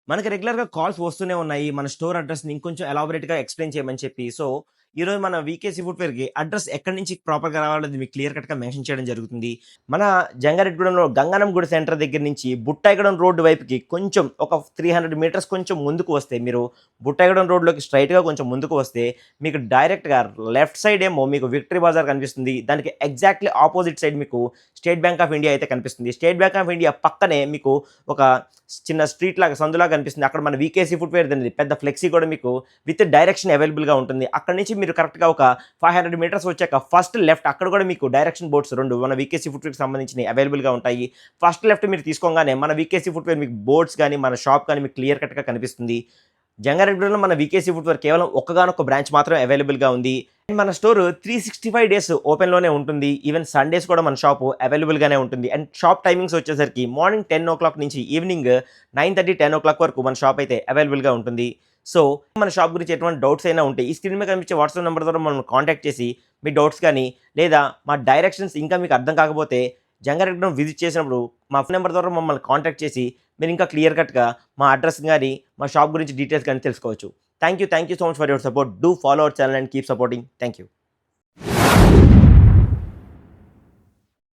మనకి రెగ్యులర్‌గా కాల్స్ వస్తూనే ఉన్నాయి. మన స్టోర్ అడ్రెస్‌ని ఇంకొంచెం ఎలాబొరేట్‌గా ఎక్స్‌ప్లెయిన్ చేయమని చెప్పి. సో, ఈరోజు మన వీకేసీ ఫుట్‌వేర్‌కి అడ్రెస్ ఎక్కడి నుంచి ప్రాపర్‌గా రావాలనేది మీకు క్లియర్ కట్‌గా మెన్షన్ చేయడం జరుగుతుంది. మన జంగారెడ్డిగూడెంలో గంగానం గుడి సెంటర్ దగ్గర నుంచి బుట్టాయిగూడెం రోడ్ వైపుకి కొంచెం ఒక 300 మీటర్స్ కొంచెం ముందుకు వస్తే మీరు బుట్టాయిగూడెం రోడ్‌లోకి స్ట్రెయిట్‌గా కొంచెం ముందుకు వస్తే మీకు డైరెక్ట్‌గా లెఫ్ట్ సైడ్ ఏమో మీకు విక్టరీ బజార్ కనిపిస్తుంది. దానికి ఎగ్జాక్ట్‌లీ ఆపోజిట్ సైడ్ మీకు స్టేట్ బ్యాంక్ ఆఫ్ ఇండియా అయితే కనిపిస్తుంది. స్టేట్ బ్యాంక్ ఆఫ్ ఇండియా పక్కనే మీకు ఒక చిన్న స్ట్రీట్ లాగా సందులాగా కనిపిస్తుంది. అక్కడ మన వీకేసీ ఫుట్‌వేర్ అనేది పెద్ద ఫ్లెక్సీ కూడా మీకు విత్ డైరెక్షన్ అవైలబుల్‌గా ఉంటుంది. అక్కడి నుంచి మీరు కరెక్ట్‌గా ఒక 500 మీటర్స్ వచ్చాక ఫస్ట్ లెఫ్ట్ అక్కడ కూడా మీకు డైరెక్షన్ బోర్డ్స్ 2 మన వీకేసీ ఫుట్‌వేర్‌కి సంబంధించినవి అవైలబుల్‌గా ఉంటాయి. ఫస్ట్ లెఫ్ట్ మీరు తీసుకోగానే మన వీకేసీ ఫుట్‌వేర్ మీకు బోర్డ్స్ గాని, మన షాప్ గాని మీకు క్లియర్ కట్‌గా కనిపిస్తుంది. జంగారెడ్డిగూడెంలో మన వీకేసీ ఫుట్‌వేర్ కేవలం ఒక్కగానొక్క బ్రాంచ్ మాత్రమే అవైలబుల్‌గా ఉంది. అండ్ మన స్టోర్ 365 డేస్ ఓపెన్‌లోనే ఉంటుంది. ఈవెన్ సండేస్ కూడా మన షాపు అవైలబుల్‌గానే ఉంటుంది. అండ్ షాప్ టైమింగ్స్ వచ్చేసరికి మార్నింగ్ 10:00 నుంచి ఈవినింగ్ 9:30, 10:00 వరకు మన షాప్ అయితే అవైలబుల్‌గా ఉంటుంది. సో, మన షాప్ గురించి ఎటువంటి డౌట్స్ అయినా ఉంటే ఈ స్క్రీన్ మీద కనిపించే వాట్సాప్ నంబర్ ద్వారా మనల్ని కాంటాక్ట్ చేసి మీ డౌట్స్ కానీ, లేదా మా డైరెక్షన్స్ ఇంకా మీకు అర్థం కాకపోతే జంగారెడ్డిగూడెం విజిట్ చేసినప్పుడు మా ఫోన్ నంబర్ ద్వారా మమ్మల్ని కాంటాక్ట్ చేసి మీరు ఇంకా క్లియర్ కట్‌గా మా అడ్రెస్ గాని, మా షాప్ గురించి డీటెయిల్స్ గాని తెలుసుకోవచ్చు. Thank you so much for your support. Do follow our channel and keep supporting. Thank you.